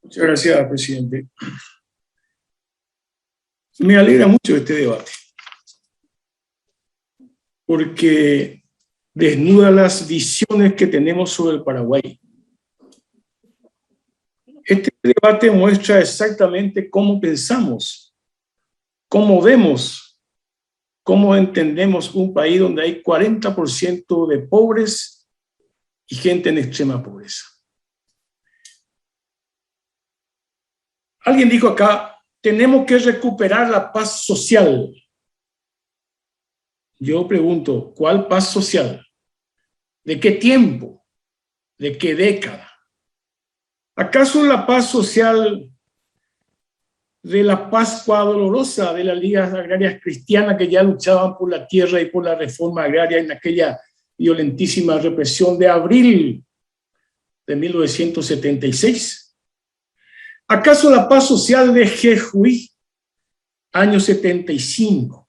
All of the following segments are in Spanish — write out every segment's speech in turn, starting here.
Muchas gracias, presidente. Me alegra mucho este debate, porque desnuda las visiones que tenemos sobre el Paraguay. Este debate muestra exactamente cómo pensamos, cómo vemos, cómo entendemos un país donde hay 40% de pobres y gente en extrema pobreza. Alguien dijo acá, tenemos que recuperar la paz social. Yo pregunto, ¿cuál paz social? ¿De qué tiempo? ¿De qué década? ¿Acaso la paz social de la Pascua Dolorosa de las ligas agrarias cristianas que ya luchaban por la tierra y por la reforma agraria en aquella violentísima represión de abril de 1976? ¿Acaso la paz social de Jejuí, año 75,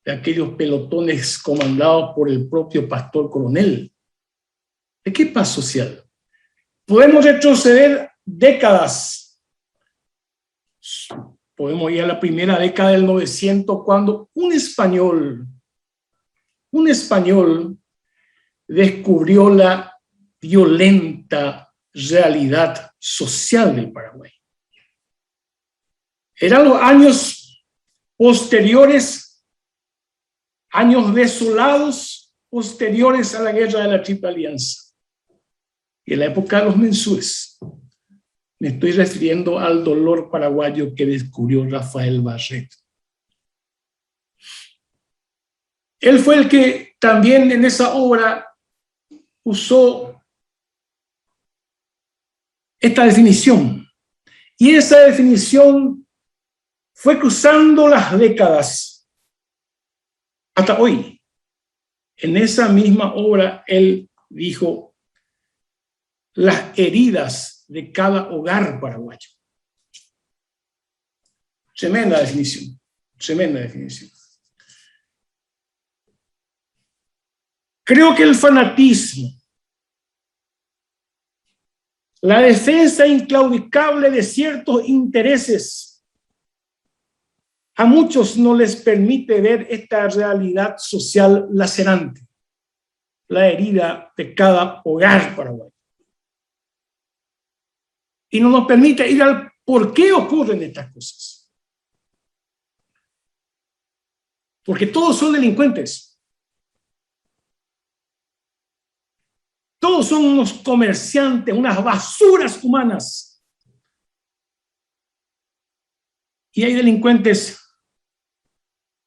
de aquellos pelotones comandados por el propio pastor coronel? ¿De qué paz social? Podemos retroceder décadas. Podemos ir a la primera década del 900, cuando un español descubrió la violenta realidad social del Paraguay. Eran los años posteriores, años desolados, posteriores a la guerra de la Triple Alianza. Y en la época de los mensúes. Me estoy refiriendo al dolor paraguayo que descubrió Rafael Barreto. Él fue el que también en esa obra usó esta definición. Y esa definición fue cruzando las décadas hasta hoy. En esa misma obra, él dijo las heridas de cada hogar paraguayo. Tremenda definición, tremenda definición. Creo que el fanatismo, la defensa inclaudicable de ciertos intereses, a muchos no les permite ver esta realidad social lacerante, la herida de cada hogar paraguayo. Y no nos permite ir al por qué ocurren estas cosas. Porque todos son delincuentes. Todos son unos comerciantes, unas basuras humanas. Y hay delincuentes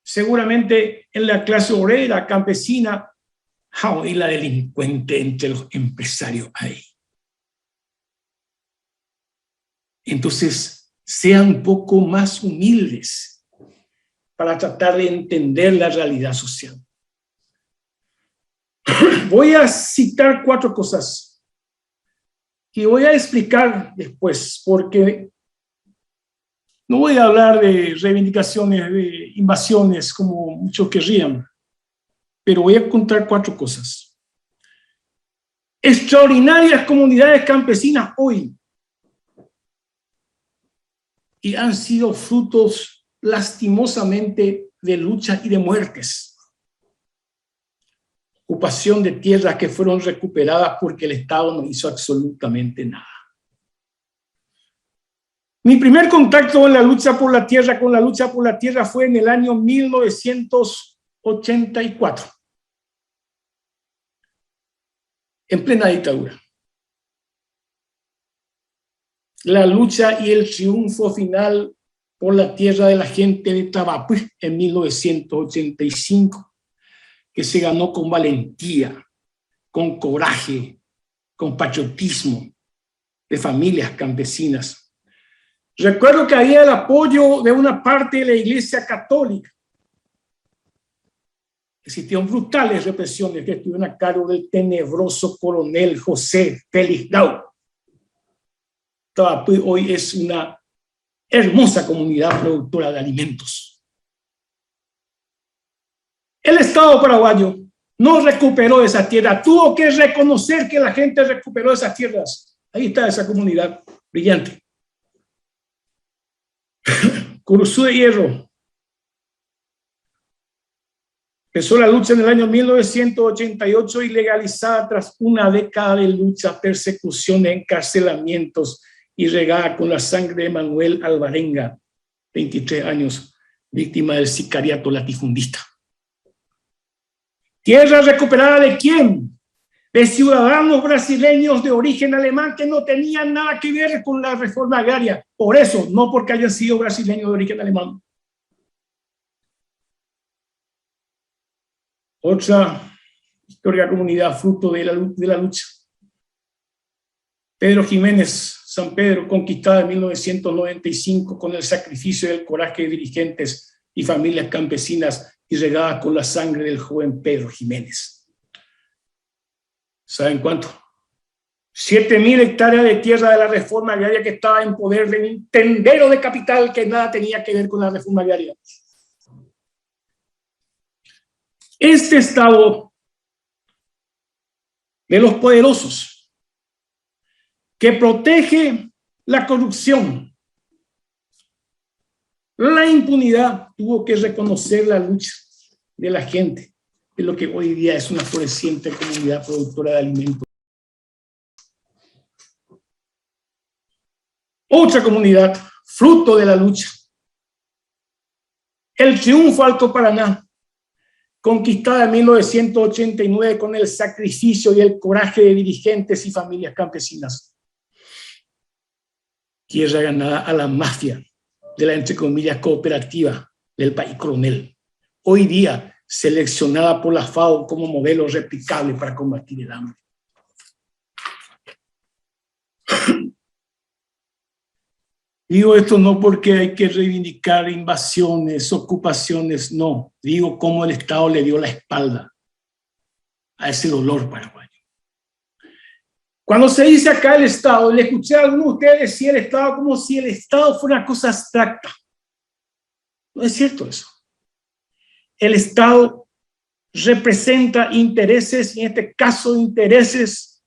seguramente en la clase obrera, campesina, y la delincuente entre los empresarios hay. Entonces, sean un poco más humildes para tratar de entender la realidad social. Voy a citar 4 cosas y voy a explicar después, porque no voy a hablar de reivindicaciones, de invasiones, como muchos querrían, pero voy a contar 4 cosas. Extraordinarias comunidades campesinas hoy, y han sido frutos lastimosamente de luchas y de muertes. Ocupación de tierras que fueron recuperadas porque el Estado no hizo absolutamente nada. Mi primer contacto con la lucha por la tierra, fue en el año 1984, en plena dictadura. La lucha y el triunfo final por la tierra de la gente de Tavapuí en 1985, que se ganó con valentía, con coraje, con patriotismo de familias campesinas. Recuerdo que había el apoyo de una parte de la Iglesia Católica. Existían brutales represiones que estuvieron a cargo del tenebroso coronel José Félix Gau. Tavapuí hoy es una hermosa comunidad productora de alimentos. El Estado paraguayo no recuperó esa tierra, tuvo que reconocer que la gente recuperó esas tierras. Ahí está esa comunidad brillante. Cruzú de Hierro. Empezó la lucha en el año 1988 y legalizada tras una década de lucha, persecución, encarcelamientos y regada con la sangre de Manuel Alvarenga, 23 años, víctima del sicariato latifundista. ¿Tierra recuperada de quién? De ciudadanos brasileños de origen alemán que no tenían nada que ver con la reforma agraria. Por eso, no porque hayan sido brasileños de origen alemán. Otra histórica comunidad fruto de la lucha. Pedro Jiménez, San Pedro, conquistada en 1995 con el sacrificio y el coraje de dirigentes y familias campesinas y regada con la sangre del joven Pedro Jiménez. ¿Saben cuánto? 7.000 hectáreas de tierra de la reforma agraria que estaba en poder de un tendero de capital que nada tenía que ver con la reforma agraria. Este estado de los poderosos que protege la corrupción, la impunidad, tuvo que reconocer la lucha de la gente, de lo que hoy día es una floreciente comunidad productora de alimentos. Otra comunidad, fruto de la lucha. El Triunfo Alto Paraná, conquistada en 1989 con el sacrificio y el coraje de dirigentes y familias campesinas. Tierra ganada a la mafia de la, entre comillas, cooperativa del país Coronel. Hoy día seleccionada por la FAO como modelo replicable para combatir el hambre. Digo esto no porque hay que reivindicar invasiones, ocupaciones, no. Digo cómo el Estado le dio la espalda a ese dolor paraguayo. Cuando se dice acá el Estado, le escuché a algunos de ustedes decir el Estado como si el Estado fuera una cosa abstracta. No es cierto eso. El Estado representa intereses, y en este caso intereses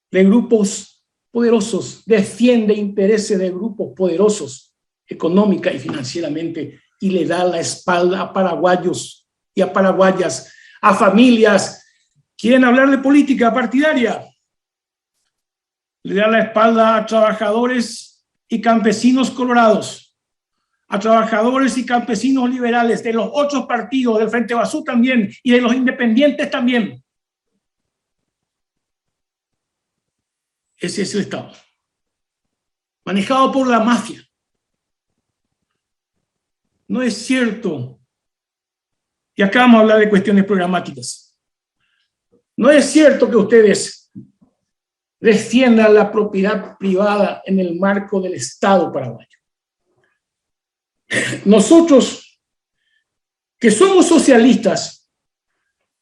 de grupos poderosos, defiende intereses de grupos poderosos económica y financieramente y le da la espalda a paraguayos y a paraguayas, a familias. ¿Quieren hablar de política partidaria? Le da la espalda a trabajadores y campesinos colorados, a trabajadores y campesinos liberales de los otros partidos, del Frente Basú también y de los independientes también. Ese es el Estado, manejado por la mafia. No es cierto, y acá vamos a hablar de cuestiones programáticas, no es cierto que ustedes defiendan la propiedad privada en el marco del Estado paraguayo. Nosotros, que somos socialistas,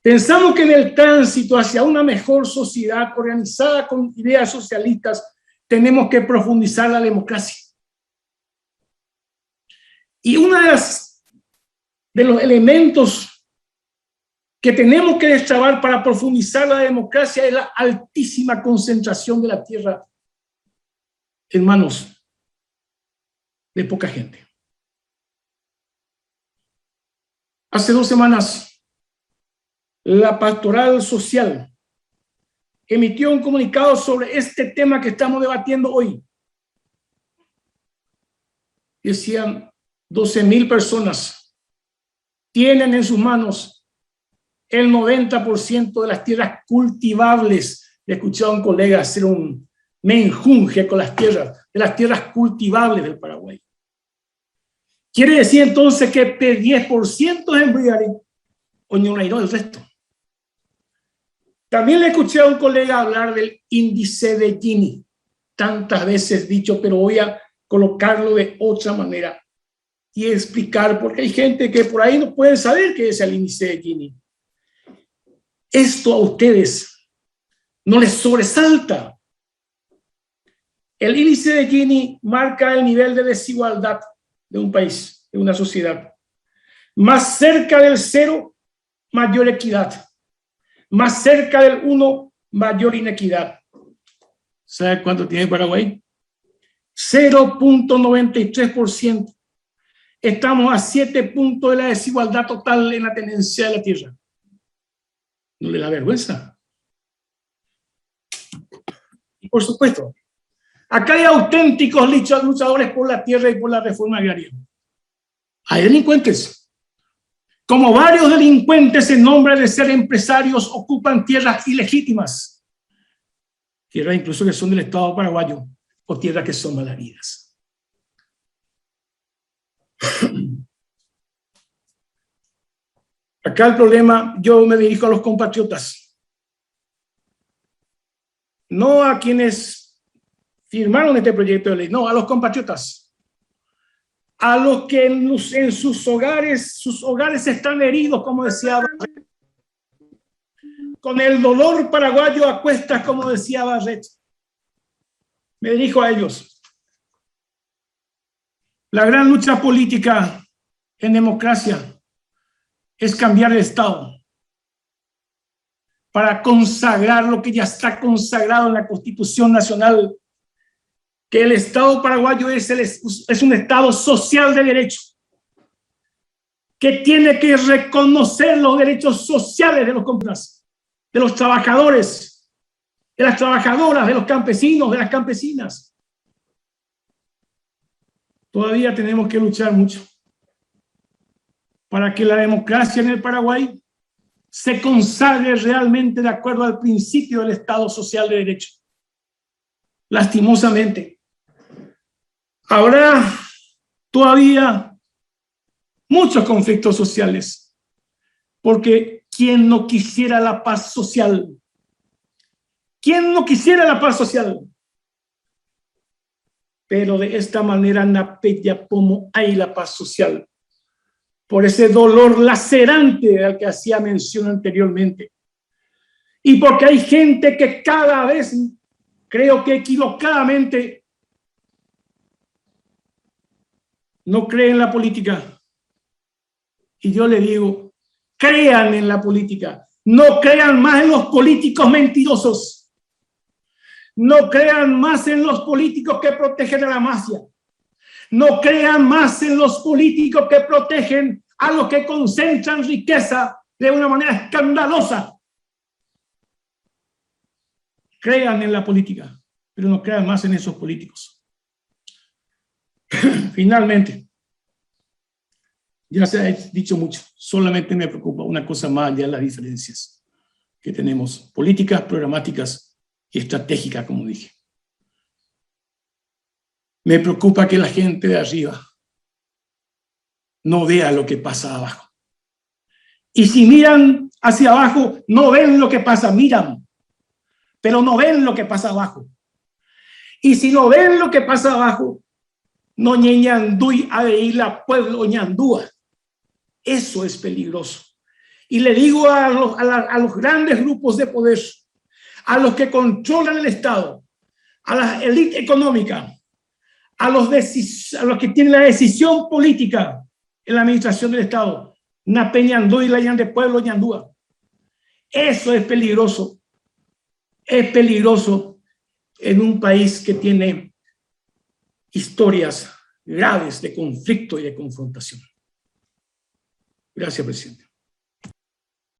pensamos que en el tránsito hacia una mejor sociedad organizada con ideas socialistas tenemos que profundizar la democracia. Y uno de los elementos que tenemos que destrabar para profundizar la democracia es la altísima concentración de la tierra en manos de poca gente. Hace 2 semanas, la Pastoral Social emitió un comunicado sobre este tema que estamos debatiendo hoy. Decían 12.000 personas tienen en sus manos el 90% de las tierras cultivables. Le escuché a un colega hacer un menjunje con las tierras, de las tierras cultivables del Paraguay. Quiere decir entonces que 10% es embriague o no el resto. También le escuché a un colega hablar del índice de Gini, tantas veces dicho, pero voy a colocarlo de otra manera y explicar, porque hay gente que por ahí no puede saber qué es el índice de Gini. Esto a ustedes no les sobresalta. El índice de Gini marca el nivel de desigualdad de un país, de una sociedad. Más cerca del 0, mayor equidad. Más cerca del 1, mayor inequidad. ¿Sabe cuánto tiene Paraguay? 0.93%. Estamos a 7 puntos de la desigualdad total en la tenencia de la tierra. ¿No le da vergüenza? Y por supuesto, acá hay auténticos luchadores por la tierra y por la reforma agraria. Hay delincuentes. Como varios delincuentes en nombre de ser empresarios ocupan tierras ilegítimas. Tierras incluso que son del Estado paraguayo o tierras que son mal habidas. Acá el problema, yo me dirijo a los compatriotas. No a quienes firmaron este proyecto de ley, no, a los compatriotas. A los que en sus hogares están heridos, como decía Barret, con el dolor paraguayo a cuestas, como decía Barret. Me dirijo a ellos. La gran lucha política en democracia es cambiar el Estado para consagrar lo que ya está consagrado en la Constitución Nacional, que el Estado paraguayo es un Estado social de derecho, que tiene que reconocer los derechos sociales de los compatriotas, de los trabajadores, de las trabajadoras, de los campesinos, de las campesinas. Todavía tenemos que luchar mucho para que la democracia en el Paraguay se consagre realmente de acuerdo al principio del Estado social de derecho. Lastimosamente, habrá todavía muchos conflictos sociales, porque ¿quién no quisiera la paz social? ¿Quién no quisiera la paz social? Pero de esta manera napella como hay la paz social, por ese dolor lacerante al que hacía mención anteriormente, y porque hay gente que cada vez, creo que equivocadamente, no cree en la política. Y yo le digo, crean en la política, no crean más en los políticos mentirosos, no crean más en los políticos que protegen a la mafia, no crean más en los políticos que protegen a los que concentran riqueza de una manera escandalosa. Crean en la política, pero no crean más en esos políticos. Finalmente, ya se ha dicho mucho, solamente me preocupa una cosa más allá de las diferencias que tenemos, políticas, programáticas y estratégicas, como dije. Me preocupa que la gente de arriba no vea lo que pasa abajo. Y si miran hacia abajo, no ven lo que pasa, miran, pero no ven lo que pasa abajo. Y si no ven lo que pasa abajo, no ñeñanduy a la pueblo ñandúa. Eso es peligroso. Y le digo a los grandes grupos de poder, a los que controlan el Estado, a la élite económica, a los que tienen la decisión política en la administración del Estado, nape ñandúa y la ñan de pueblo ñandúa. Eso es peligroso. Es peligroso en un país que tiene historias graves de conflicto y de confrontación. Gracias, presidente.